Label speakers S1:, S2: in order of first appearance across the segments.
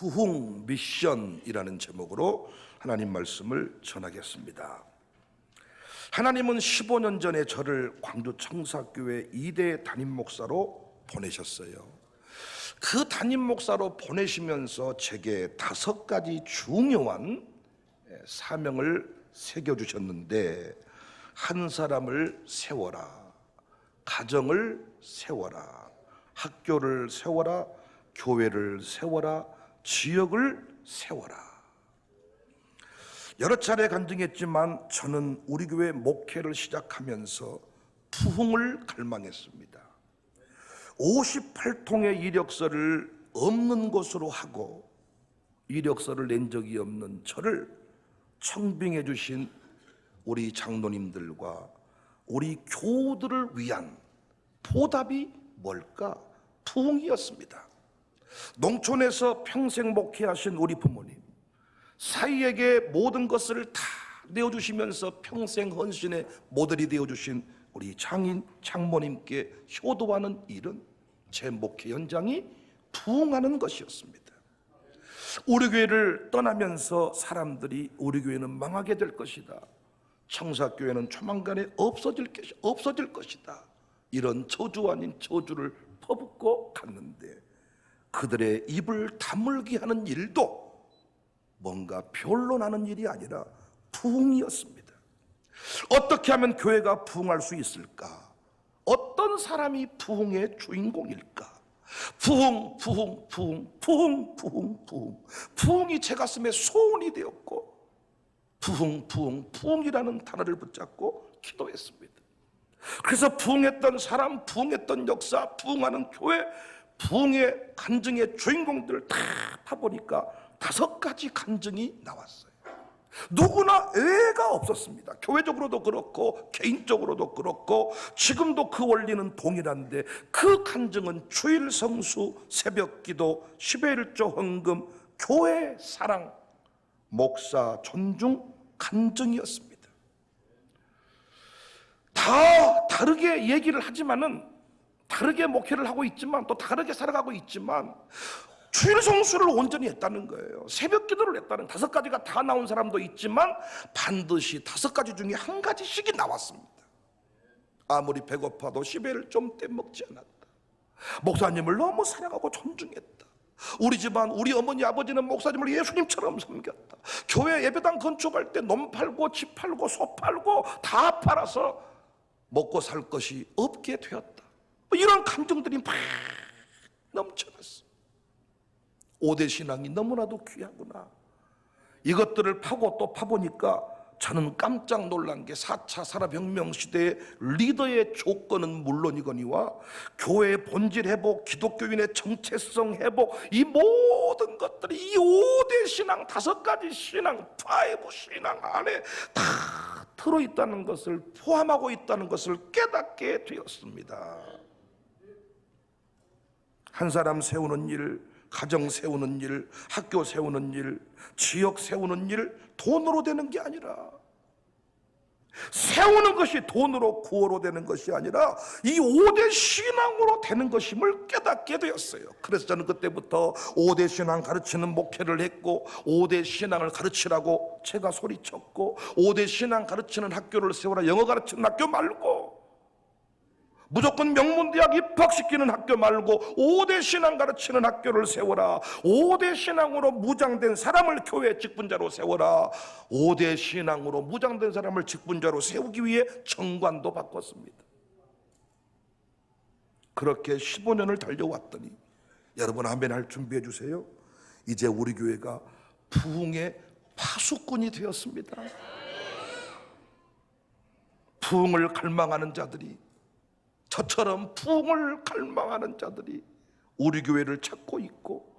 S1: 부흥 미션이라는 제목으로 하나님 말씀을 전하겠습니다. 하나님은 15년 전에 저를 광주 청사교회 2대 담임 목사로 보내셨어요. 그 담임 목사로 보내시면서 제게 5가지 중요한 사명을 새겨주셨는데, 한 사람을 세워라, 가정을 세워라, 학교를 세워라, 교회를 세워라, 지역을 세워라. 여러 차례 간증했지만 저는 우리 교회 목회를 시작하면서 부흥을 갈망했습니다. 58통의 이력서를 없는 것으로 하고 이력서를 낸 적이 없는 저를 청빙해 주신 우리 장로님들과 우리 교우들을 위한 보답이 뭘까? 부흥이었습니다. 농촌에서 평생 목회하신 우리 부모님, 사위에게 모든 것을 다 내어주시면서 평생 헌신의 모델이 되어주신 우리 장인 장모님께 효도하는 일은 제 목회 현장이 부흥하는 것이었습니다. 우리 교회를 떠나면서 사람들이 우리 교회는 망하게 될 것이다, 청사교회는 조만간에 없어질 것이다, 이런 저주 아닌 저주를 퍼붓고 갔는데, 그들의 입을 다물게 하는 일도 뭔가 변론하는 일이 아니라 부흥이었습니다. 어떻게 하면 교회가 부흥할 수 있을까? 어떤 사람이 부흥의 주인공일까? 부흥이 제 가슴에 소원이 되었고, 부흥이라는 단어를 붙잡고 기도했습니다. 그래서 부흥했던 사람, 부흥했던 역사, 부흥하는 교회, 부흥의 간증의 주인공들을 다 파보니까 5가지 간증이 나왔어요. 누구나 예외가 없었습니다. 교회적으로도 그렇고 개인적으로도 그렇고 지금도 그 원리는 동일한데, 그 간증은 주일 성수, 새벽기도, 10의 1조 헌금, 교회 사랑, 목사 존중 간증이었습니다. 다 다르게 얘기를 하지만은, 다르게 목회를 하고 있지만 또 다르게 살아가고 있지만 주일 성수를 온전히 했다는 거예요. 새벽 기도를 했다는, 5가지가 다 나온 사람도 있지만 반드시 5가지 중에 한 가지씩이 나왔습니다. 아무리 배고파도 10회를 좀 떼먹지 않았다. 목사님을 너무 사랑하고 존중했다. 우리 집안, 우리 어머니 아버지는 목사님을 예수님처럼 섬겼다. 교회 예배당 건축할 때 놈 팔고 집 팔고 소 팔고 다 팔아서 먹고 살 것이 없게 되었다. 이런 감정들이 막 넘쳐났어. 5대 신앙이 너무나도 귀하구나. 이것들을 파고 또 파보니까 저는 깜짝 놀란 게, 4차 산업혁명 시대의 리더의 조건은 물론이거니와 교회의 본질 회복, 기독교인의 정체성 회복, 이 모든 것들이 이 5대 신앙, 5가지 신앙, 5 신앙 안에 다 들어있다는 것을, 포함하고 있다는 것을 깨닫게 되었습니다. 한 사람 세우는 일, 가정 세우는 일, 학교 세우는 일, 지역 세우는 일, 돈으로 되는 게 아니라, 세우는 것이 돈으로 구호로 되는 것이 아니라 이 5대 신앙으로 되는 것임을 깨닫게 되었어요. 그래서 저는 그때부터 5대 신앙 가르치는 목회를 했고, 5대 신앙을 가르치라고 제가 소리쳤고, 5대 신앙 가르치는 학교를 세워라, 영어 가르치는 학교 말고, 무조건 명문대학 입학시키는 학교 말고 5대 신앙 가르치는 학교를 세워라, 5대 신앙으로 무장된 사람을 교회 직분자로 세워라, 5대 신앙으로 무장된 사람을 직분자로 세우기 위해 정관도 바꿨습니다. 그렇게 15년을 달려왔더니, 여러분 아멘 할 준비해 주세요. 이제 우리 교회가 부흥의 파수꾼이 되었습니다. 부흥을 갈망하는 자들이, 저처럼 부흥을 갈망하는 자들이 우리 교회를 찾고 있고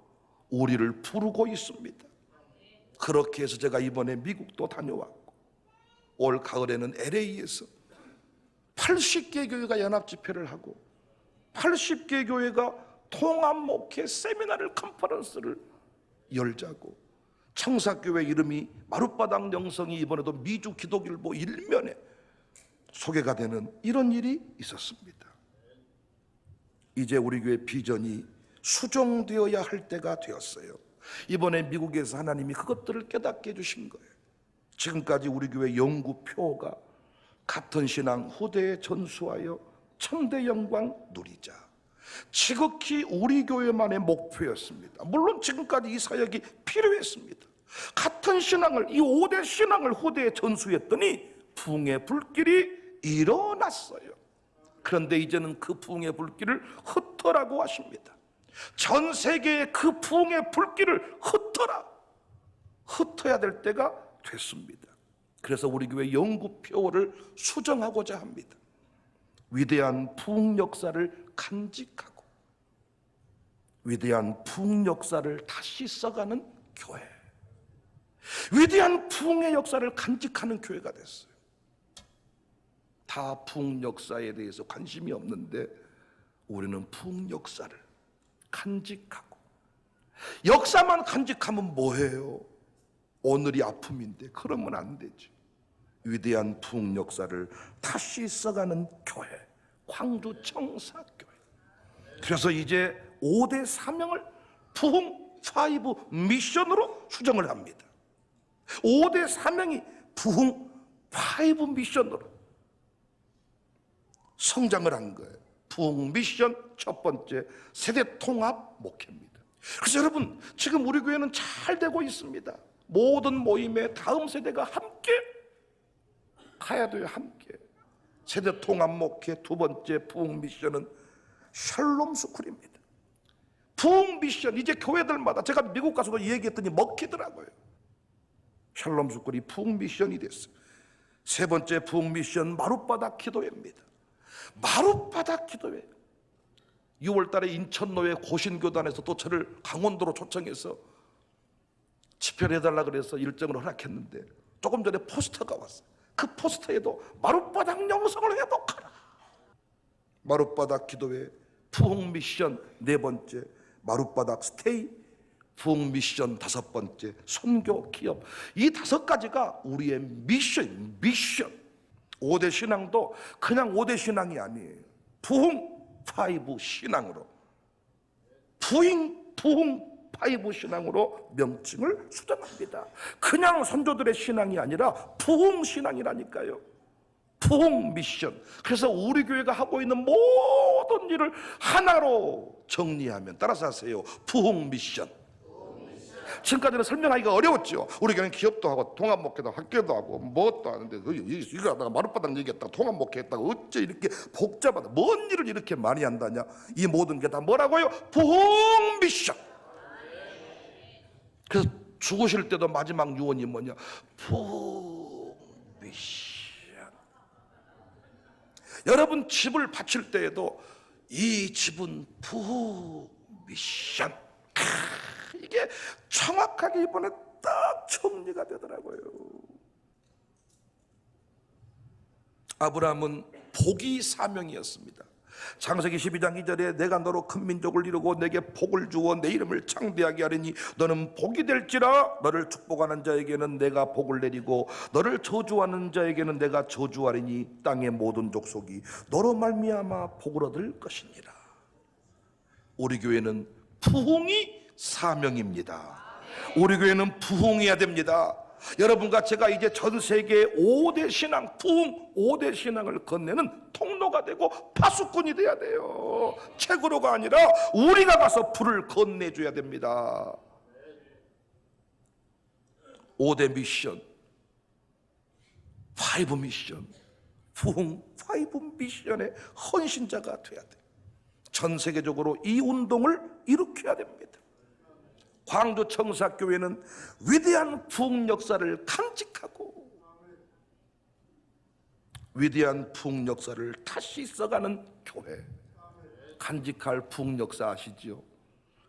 S1: 우리를 부르고 있습니다. 그렇게 해서 제가 이번에 미국도 다녀왔고, 올 가을에는 LA에서 80개 교회가 연합 집회를 하고 80개 교회가 통합 목회 세미나를, 컨퍼런스를 열자고, 청사교회 이름이 마룻바닥 영성이 이번에도 미주 기독일보 1면에 소개가 되는 이런 일이 있었습니다. 이제 우리 교회 비전이 수정되어야 할 때가 되었어요. 이번에 미국에서 하나님이 그것들을 깨닫게 해주신 거예요. 지금까지 우리 교회 연구표가 같은 신앙 후대에 전수하여 천대 영광 누리자, 지극히 우리 교회만의 목표였습니다. 물론 지금까지 이 사역이 필요했습니다. 같은 신앙을, 이 5대 신앙을 후대에 전수했더니 부흥의 불길이 일어났어요. 그런데 이제는 그 부흥의 불길을 흩어라고 하십니다. 전 세계에 그 부흥의 불길을 흩어야 될 때가 됐습니다. 그래서 우리 교회 연구표를 수정하고자 합니다. 위대한 부흥 역사를 간직하고 위대한 부흥 역사를 다시 써가는 교회, 위대한 부흥의 역사를 간직하는 교회가 됐어요. 다 부흥 역사에 대해서 관심이 없는데 우리는 부흥 역사를 간직하고, 역사만 간직하면 뭐해요? 오늘이 아픔인데 그러면 안 되지. 위대한 부흥 역사를 다시 써가는 교회, 광주 청사교회. 그래서 이제 5대 사명을 부흥 5 미션으로 수정을 합니다. 5대 사명이 부흥 5 미션으로 성장을 한 거예요. 부흥 미션 첫 번째, 세대 통합 목회입니다. 그래서 여러분, 지금 우리 교회는 잘 되고 있습니다. 모든 모임에 다음 세대가 함께 가야 돼요. 함께. 세대 통합 목회 두 번째 부흥 미션은 샬롬 스쿨입니다. 부흥 미션, 이제 교회들마다, 제가 미국 가서도 얘기했더니 먹히더라고요. 샬롬 스쿨이 부흥 미션이 됐어요. 세 번째 부흥 미션 마룻바닥 기도회입니다. 마룻바닥 기도회. 6월 달에 인천노회 고신교단에서 또 저를 강원도로 초청해서 집회를 해달라 그래서 일정을 허락했는데 조금 전에 포스터가 왔어요. 그 포스터에도 마룻바닥 영성을 회복하라. 마룻바닥 기도회 부흥 미션 네 번째, 마룻바닥 스테이 부흥 미션 다섯 번째, 선교 기업. 이 다섯 가지가 우리의 미션. 5대 신앙도 그냥 5대 신앙이 아니에요. 부흥 5 신앙으로, 부흥 5 신앙으로 명칭을 수정합니다. 그냥 선조들의 신앙이 아니라 부흥 신앙이라니까요. 부흥 미션. 그래서 우리 교회가 하고 있는 모든 일을 하나로 정리하면, 따라서 하세요, 부흥 미션. 지금까지는 설명하기가 어려웠죠. 우리 교회는 기업도 하고 통합목회도 학교도 하고 뭣도 하는데 이거 하다가 마룻바닥 얘기했다가 통합목회 했다가 어째 이렇게 복잡하다, 뭔 일을 이렇게 많이 한다냐. 이 모든 게 다 뭐라고요? 부흥 미션. 그래서 죽으실 때도 마지막 유언이 뭐냐? 부흥 미션. 여러분 집을 바칠 때에도 이 집은 부흥 미션. 이게 정확하게 이번에 딱 정리가 되더라고요. 아브라함은 복이 사명이었습니다. 창세기 12장 2절에 내가 너로 큰 민족을 이루고 내게 복을 주어 내 이름을 창대하게 하리니 너는 복이 될지라. 너를 축복하는 자에게는 내가 복을 내리고 너를 저주하는 자에게는 내가 저주하리니 땅의 모든 족속이 너로 말미암아 복을 얻을 것이니라. 우리 교회는 부흥이 사명입니다. 우리 교회는 부흥해야 됩니다. 여러분과 제가 이제 전 세계 5대 신앙, 부흥 5대 신앙을 건네는 통로가 되고 파수꾼이 돼야 돼요. 책으로가 아니라 우리가 가서 불을 건네줘야 됩니다. 5대 미션, 5 미션, 부흥 5 미션의 헌신자가 돼야 돼요. 전 세계적으로 이 운동을 일으켜야 됩니다. 광주 청사교회는 위대한 부흥 역사를 간직하고 위대한 부흥 역사를 다시 써가는 교회. 간직할 부흥 역사 아시죠?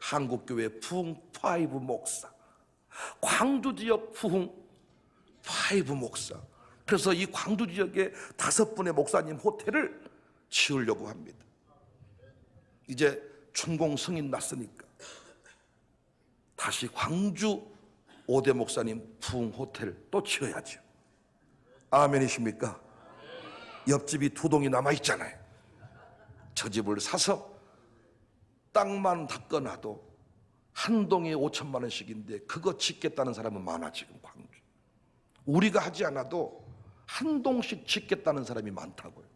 S1: 한국교회 부흥 5 목사, 광주 지역 부흥 5 목사. 그래서 이 광주 지역에 5분의 목사님 호텔을 지으려고 합니다. 이제 준공 승인 났으니까 다시 광주 5대 목사님 부흥 호텔 또 지어야죠. 아멘이십니까? 옆집이 2동이 남아있잖아요. 저 집을 사서 땅만 닦아놔도 한 동에 5천만 원씩인데 그거 짓겠다는 사람은 많아. 지금 광주 우리가 하지 않아도 한 동씩 짓겠다는 사람이 많다고요.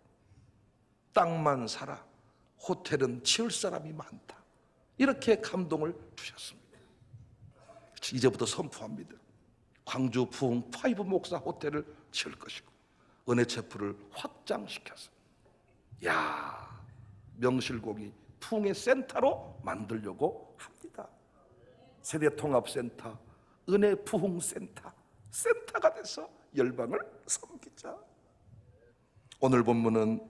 S1: 땅만 사라, 호텔은 지을 사람이 많다. 이렇게 감동을 주셨습니다. 이제부터 선포합니다. 광주 부흥 5 목사 호텔을 지을 것이고 은혜체프를 확장시켜서 명실공히 부흥의 센터로 만들려고 합니다. 세대통합센터, 은혜부흥센터, 센터가 돼서 열방을 섬기자. 오늘 본문은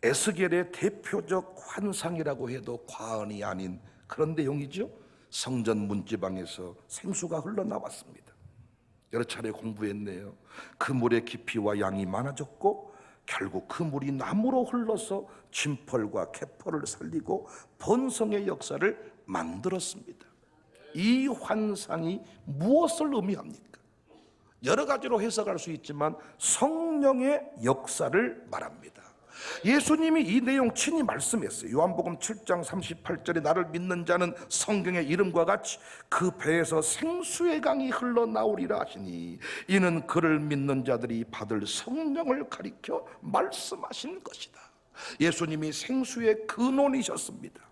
S1: 에스겔의 대표적 환상이라고 해도 과언이 아닌 그런 내용이죠. 성전 문지방에서 생수가 흘러나왔습니다. 여러 차례 공부했네요. 그 물의 깊이와 양이 많아졌고 결국 그 물이 나무로 흘러서 진펄과 갯벌을 살리고 번성의 역사를 만들었습니다. 이 환상이 무엇을 의미합니까? 여러 가지로 해석할 수 있지만 성령의 역사를 말합니다. 예수님이 이 내용 친히 말씀했어요. 요한복음 7장 38절에 나를 믿는 자는 성경의 이름과 같이 그 배에서 생수의 강이 흘러나오리라 하시니 이는 그를 믿는 자들이 받을 성령을 가리켜 말씀하신 것이다. 예수님이 생수의 근원이셨습니다.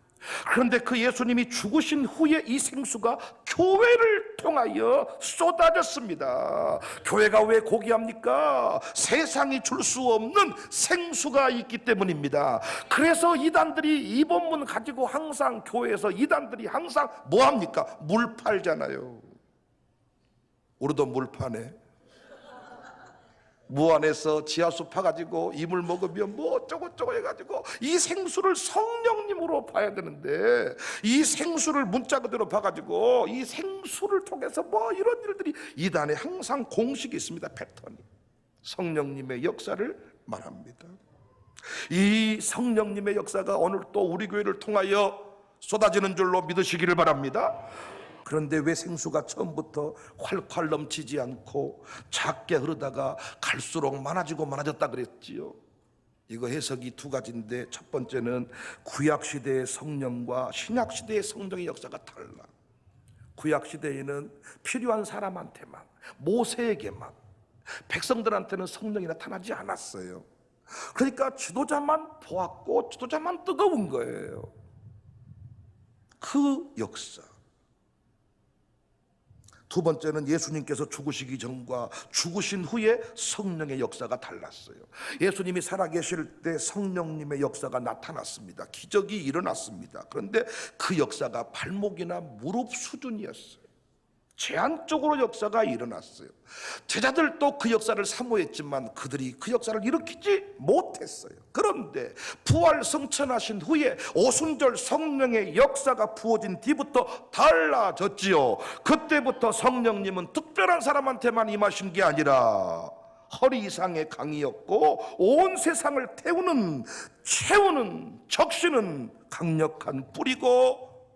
S1: 그런데 그 예수님이 죽으신 후에 이 생수가 교회를 통하여 쏟아졌습니다. 교회가 왜 고귀합니까? 세상이 줄 수 없는 생수가 있기 때문입니다. 그래서 이단들이 이 본문 가지고 항상 교회에서 이단들이 항상 뭐합니까? 물 팔잖아요. 우리도 물 파네. 무안에서 지하수 파가지고 이물 먹으면 뭐 어쩌고저쩌고 해가지고 이 생수를 성령님으로 봐야 되는데 이 생수를 문자 그대로 봐가지고 이 생수를 통해서 뭐 이런 일들이 이단에 항상 공식이 있습니다. 패턴이. 성령님의 역사를 말합니다. 이 성령님의 역사가 오늘 또 우리 교회를 통하여 쏟아지는 줄로 믿으시기를 바랍니다. 그런데 왜 생수가 처음부터 활활 넘치지 않고 작게 흐르다가 갈수록 많아졌다 그랬지요? 이거 해석이 두 가지인데 첫 번째는 구약시대의 성령과 신약시대의 성령의 역사가 달라. 구약시대에는 필요한 사람한테만, 모세에게만, 백성들한테는 성령이 나타나지 않았어요. 그러니까 지도자만 보았고 지도자만 뜨거운 거예요. 그 역사. 두 번째는 예수님께서 죽으시기 전과 죽으신 후에 성령의 역사가 달랐어요. 예수님이 살아계실 때 성령님의 역사가 나타났습니다. 기적이 일어났습니다. 그런데 그 역사가 발목이나 무릎 수준이었어요. 제한적으로 역사가 일어났어요. 제자들도 그 역사를 사모했지만 그들이 그 역사를 일으키지 못했어요. 그런데 부활 성천하신 후에 오순절 성령의 역사가 부어진 뒤부터 달라졌지요. 그때부터 성령님은 특별한 사람한테만 임하신 게 아니라 허리 이상의 강이었고 온 세상을 태우는, 채우는, 적시는 강력한 뿌리고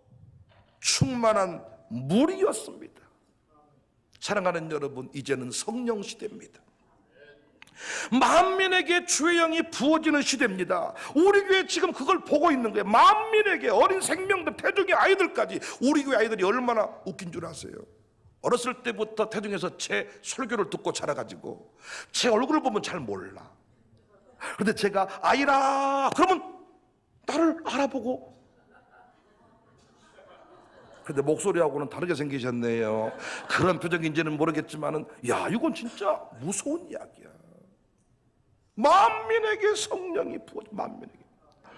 S1: 충만한 물이었습니다. 사랑하는 여러분, 이제는 성령 시대입니다. 만민에게 주의 영이 부어지는 시대입니다. 우리 교회 지금 그걸 보고 있는 거예요. 만민에게, 어린 생명들, 태중의 아이들까지. 우리 교회 아이들이 얼마나 웃긴 줄 아세요? 어렸을 때부터 태중에서 제 설교를 듣고 자라가지고 제 얼굴을 보면 잘 몰라. 그런데 제가 아이라 그러면 나를 알아보고, 근데 목소리하고는 다르게 생기셨네요. 그런 표정인지는 모르겠지만은, 야, 이건 진짜 무서운 이야기야. 만민에게 성령이 부어져,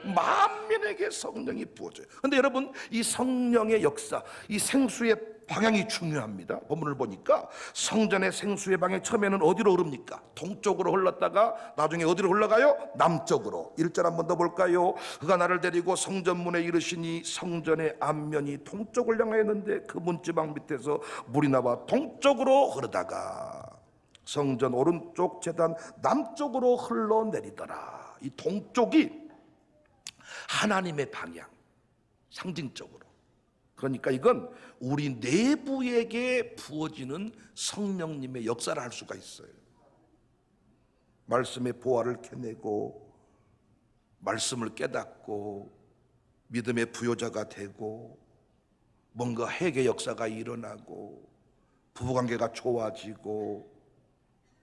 S1: 만민에게 성령이 부어져요. 근데 여러분, 이 성령의 역사, 이 생수의 방향이 중요합니다. 본문을 보니까 성전의 생수의 방향 처음에는 어디로 흐릅니까? 동쪽으로 흘렀다가 나중에 어디로 흘러가요? 남쪽으로. 1절 한 번 더 볼까요? 그가 나를 데리고 성전문에 이르시니 성전의 앞면이 동쪽을 향하였는데 그 문지방 밑에서 물이 나와 동쪽으로 흐르다가 성전 오른쪽 제단 남쪽으로 흘러내리더라. 이 동쪽이 하나님의 방향, 상징적으로. 그러니까 이건 우리 내부에게 부어지는 성령님의 역사를 할 수가 있어요. 말씀의 보화를 캐내고 말씀을 깨닫고 믿음의 부요자가 되고 뭔가 회개 역사가 일어나고 부부관계가 좋아지고,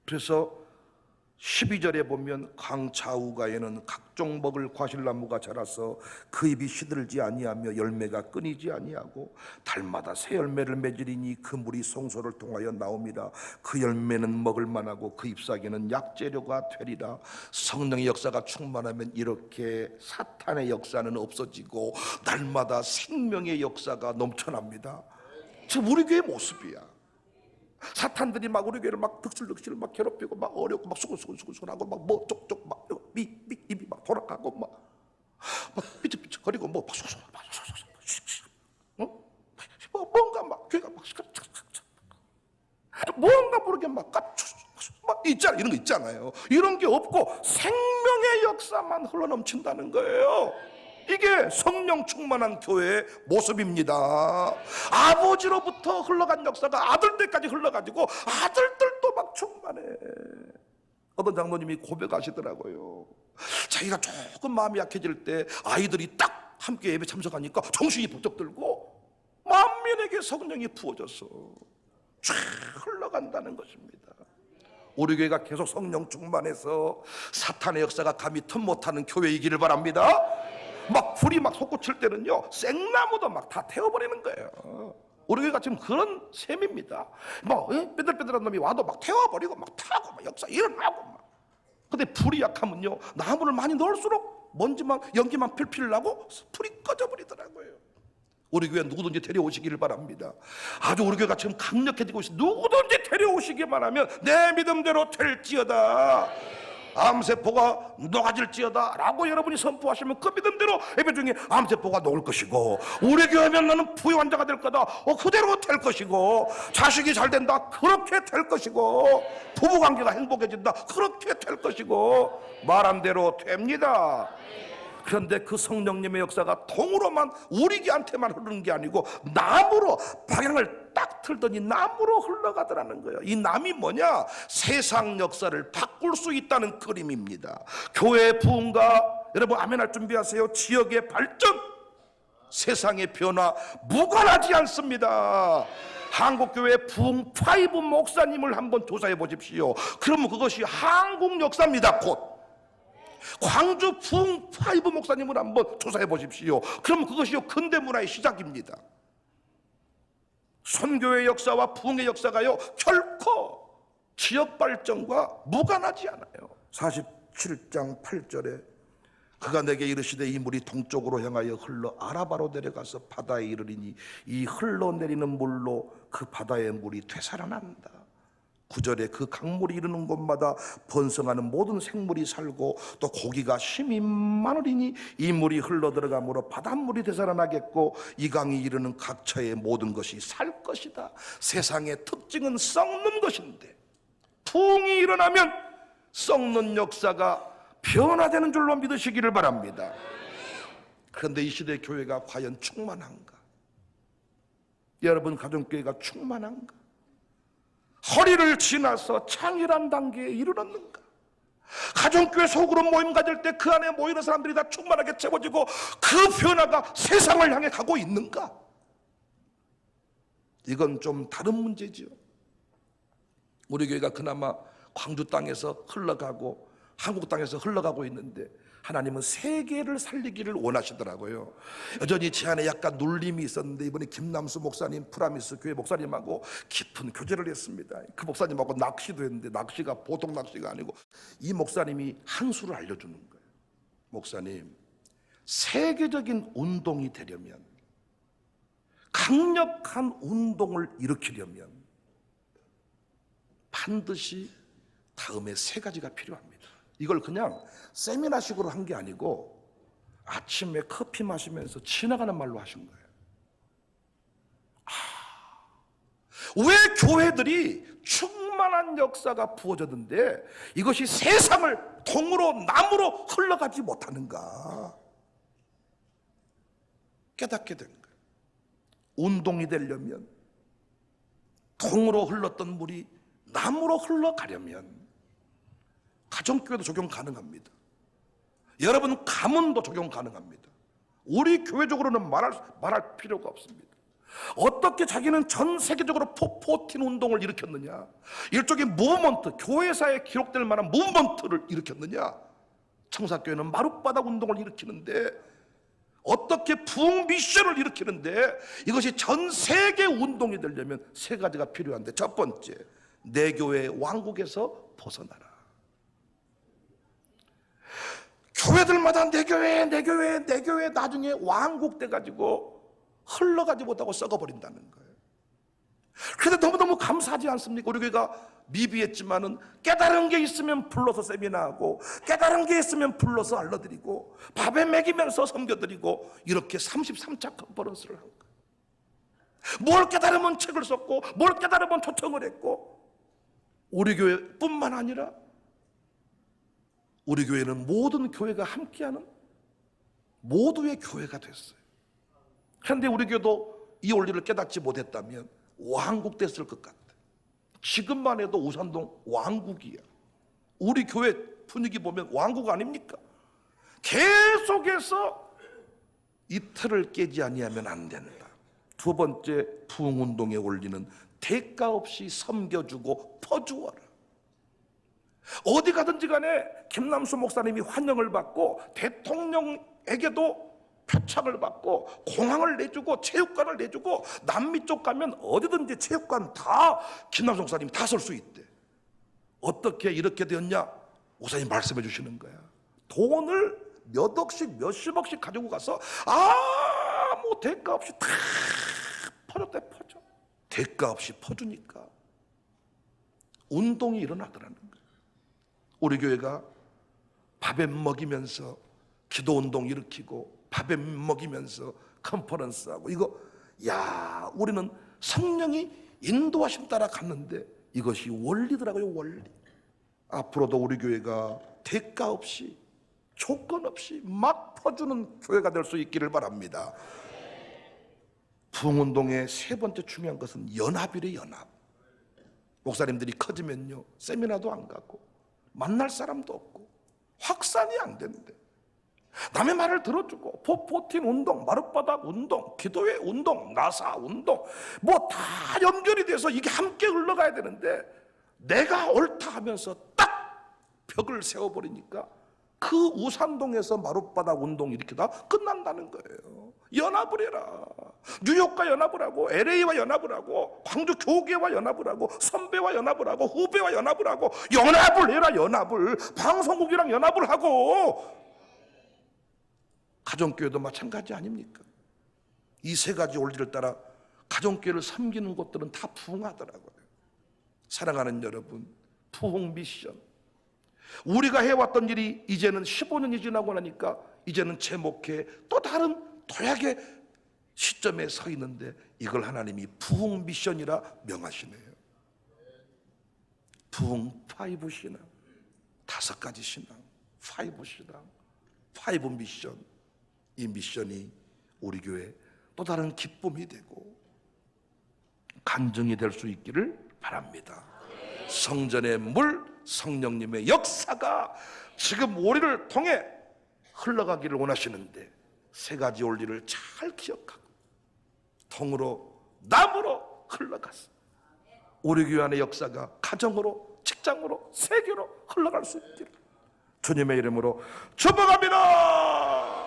S1: 그래서 12절에 보면 강좌우가에는 각종 먹을 과실나무가 자라서 그 잎이 시들지 아니하며 열매가 끊이지 아니하고 달마다 새 열매를 맺으리니 그 물이 성소를 통하여 나옵니다. 그 열매는 먹을 만하고 그 잎사귀는 약재료가 되리라. 성령의 역사가 충만하면 이렇게 사탄의 역사는 없어지고 날마다 생명의 역사가 넘쳐납니다. 지금 우리 교회의 모습이야. 사탄들이 막 우리 교회를 막 득실득실 막 괴롭히고 막 어렵고 막 수근수근하고 막 뭐 쪽쪽 막 입이 막 돌아가고 막 삐쩍삐쩍거리고 뭐 뭔가 막 교회가 막 뭔가 모르게 막 있잖아, 이런 거 있잖아요. 이런 게 없고 생명의 역사만 흘러넘친다는 거예요. 이게 성령 충만한 교회의 모습입니다. 아버지로부터 흘러간 역사가 아들들까지 흘러가지고 아들들도 막 충만해. 어떤 장로님이 고백하시더라고요. 자기가 조금 마음이 약해질 때 아이들이 딱 함께 예배 참석하니까 정신이 번쩍 들고 만민에게 성령이 부어져서 쫙 흘러간다는 것입니다. 우리 교회가 계속 성령 충만해서 사탄의 역사가 감히 틈 못하는 교회이기를 바랍니다. 막 불이 막 솟구칠 때는요, 생나무도 막 다 태워버리는 거예요. 우리 교회가 지금 그런 셈입니다. 뭐 삐들삐들한 놈이 와도 막 태워버리고 막 타고 막 역사 일어나고 막. 근데 불이 약하면요, 나무를 많이 넣을수록 먼지만 연기만 필필 나고 불이 꺼져버리더라고요. 우리 교회 누구든지 데려오시기를 바랍니다. 아주 우리 교회가 지금 강력해지고 있어요. 누구든지 데려오시기만 하면 내 믿음대로 될지어다, 암세포가 녹아질지어다 라고 여러분이 선포하시면 그 믿음대로 예배 중에 암세포가 녹을 것이고, 우리 교회면 나는 부유한 자가 될 거다, 그대로 될 것이고, 자식이 잘 된다, 그렇게 될 것이고, 부부관계가 행복해진다, 그렇게 될 것이고, 말한 대로 됩니다. 그런데 그 성령님의 역사가 통으로만 우리한테만 흐르는 게 아니고 남으로, 방향을 딱 틀더니 남으로 흘러가더라는 거예요. 이 남이 뭐냐? 세상 역사를 바꿀 수 있다는 그림입니다. 교회의 부흥과, 여러분 아멘할 준비하세요. 지역의 발전, 세상의 변화 무관하지 않습니다. 한국교회 부흥 5 목사님을 한번 조사해 보십시오. 그러면 그것이 한국 역사입니다. 곧 광주 부흥 5 목사님을 한번 조사해 보십시오. 그럼 그것이요 근대 문화의 시작입니다. 선교의 역사와 부흥의 역사가요 결코 지역 발전과 무관하지 않아요. 47장 8절에 그가 내게 이르시되 이 물이 동쪽으로 향하여 흘러 아라바로 내려가서 바다에 이르리니 이 흘러내리는 물로 그 바다의 물이 되살아난다. 9절에 그 강물이 이르는 곳마다 번성하는 모든 생물이 살고 또 고기가 심히 많으리니 이 물이 흘러들어가므로 바닷물이 되살아나겠고 이 강이 이르는 각처의 모든 것이 살 것이다. 세상의 특징은 썩는 것인데 부흥이 일어나면 썩는 역사가 변화되는 줄로 믿으시기를 바랍니다. 그런데 이 시대 교회가 과연 충만한가? 여러분 가정교회가 충만한가? 허리를 지나서 창일한 단계에 이르렀는가? 가정교회 소그룹 모임 가질 때 그 안에 모이는 사람들이 다 충만하게 채워지고 그 변화가 세상을 향해 가고 있는가? 이건 좀 다른 문제지요. 우리 교회가 그나마 광주 땅에서 흘러가고 한국 땅에서 흘러가고 있는데 하나님은 세계를 살리기를 원하시더라고요. 여전히 제 안에 약간 눌림이 있었는데 이번에 김남수 목사님, 프라미스 교회 목사님하고 깊은 교제를 했습니다. 그 목사님하고 낚시도 했는데 낚시가 보통 낚시가 아니고 이 목사님이 한 수를 알려주는 거예요. 목사님, 세계적인 운동이 되려면, 강력한 운동을 일으키려면 반드시 다음에 3가지가 필요합니다. 이걸 그냥 세미나식으로 한 게 아니고 아침에 커피 마시면서 지나가는 말로 하신 거예요. 왜 교회들이 충만한 역사가 부어졌는데 이것이 세상을 동으로 남으로 흘러가지 못하는가 깨닫게 된 거예요. 운동이 되려면, 동으로 흘렀던 물이 남으로 흘러가려면 가정교회도 적용 가능합니다. 여러분 가문도 적용 가능합니다. 우리 교회적으로는 말할 필요가 없습니다. 어떻게 자기는 전 세계적으로 포포틴 운동을 일으켰느냐, 일종의 무브먼트, 교회사에 기록될 만한 무브먼트를 일으켰느냐. 청사교회는 마룻바닥 운동을 일으키는데, 어떻게 부흥 미션을 일으키는데, 이것이 전 세계 운동이 되려면 세 가지가 필요한데, 첫 번째, 내 교회 왕국에서 벗어나라. 교회들마다 내 교회, 내 교회, 내 교회 나중에 왕국 돼가지고 흘러가지 못하고 썩어버린다는 거예요. 그런데 너무너무 감사하지 않습니까? 우리 교회가 미비했지만은 깨달은 게 있으면 불러서 세미나하고, 깨달은 게 있으면 불러서 알려드리고, 밥에 먹이면서 섬겨드리고, 이렇게 33차 컨퍼런스를 한 거예요. 뭘 깨달으면 책을 썼고, 뭘 깨달으면 초청을 했고, 우리 교회뿐만 아니라 우리 교회는 모든 교회가 함께하는 모두의 교회가 됐어요. 그런데 우리 교회도 이 원리를 깨닫지 못했다면 왕국 됐을 것 같아. 지금만 해도 우산동 왕국이야. 우리 교회 분위기 보면 왕국 아닙니까? 계속해서 이 틀을 깨지 아니하면 안 된다. 두 번째, 부흥운동의 원리는 대가 없이 섬겨주고 퍼주어라. 어디 가든지 간에 김남수 목사님이 환영을 받고, 대통령에게도 표창을 받고, 공항을 내주고, 체육관을 내주고, 남미 쪽 가면 어디든지 체육관 다 김남수 목사님이 다 설 수 있대. 어떻게 이렇게 되었냐? 목사님 말씀해 주시는 거야. 돈을 몇 억씩 몇십억씩 가지고 가서 아무 대가 없이 다 퍼줬대. 퍼줘. 대가 없이 퍼주니까 운동이 일어나더라는 거야. 우리 교회가 밥에 먹이면서 기도운동 일으키고, 밥에 먹이면서 컨퍼런스하고, 이거 야, 우리는 성령이 인도하심 따라 갔는데 이것이 원리더라고요. 원리. 앞으로도 우리 교회가 대가 없이, 조건 없이 막 퍼주는 교회가 될 수 있기를 바랍니다. 부흥운동의 세 번째 중요한 것은 연합이래. 연합. 목사님들이 커지면요, 세미나도 안 가고 만날 사람도 없고 확산이 안 되는데, 남의 말을 들어주고, 포포틴 운동, 마룻바닥 운동, 기도회 운동, 나사 운동, 뭐 다 연결이 돼서 이게 함께 흘러가야 되는데, 내가 옳다 하면서 딱 벽을 세워버리니까 그 우산동에서 마룻바닥 운동 이렇게 다 끝난다는 거예요. 연합을 해라. 뉴욕과 연합을 하고, LA와 연합을 하고, 광주 교계와 연합을 하고, 선배와 연합을 하고, 후배와 연합을 하고, 연합을 해라. 연합을. 방송국이랑 연합을 하고. 가정교회도 마찬가지 아닙니까? 이 세 가지 원리를 따라 가정교회를 섬기는 곳들은 다 부흥하더라고요. 사랑하는 여러분, 부흥 미션, 우리가 해왔던 일이 이제는 15년이 지나고 나니까 이제는 제목에 또 다른 도약의 시점에 서 있는데, 이걸 하나님이 부흥 미션이라 명하시네요. 부흥 5 신앙, 5가지 신앙, 5 신앙, 5 미션. 이 미션이 우리 교회 또 다른 기쁨이 되고 간증이 될 수 있기를 바랍니다. 성전의 물, 성령님의 역사가 지금 우리를 통해 흘러가기를 원하시는데, 세 가지 원리를 잘 기억하고 통으로, 남으로 흘러가서 우리 교회 안의 역사가 가정으로, 직장으로, 세계로 흘러갈 수 있기를 주님의 이름으로 축복합니다.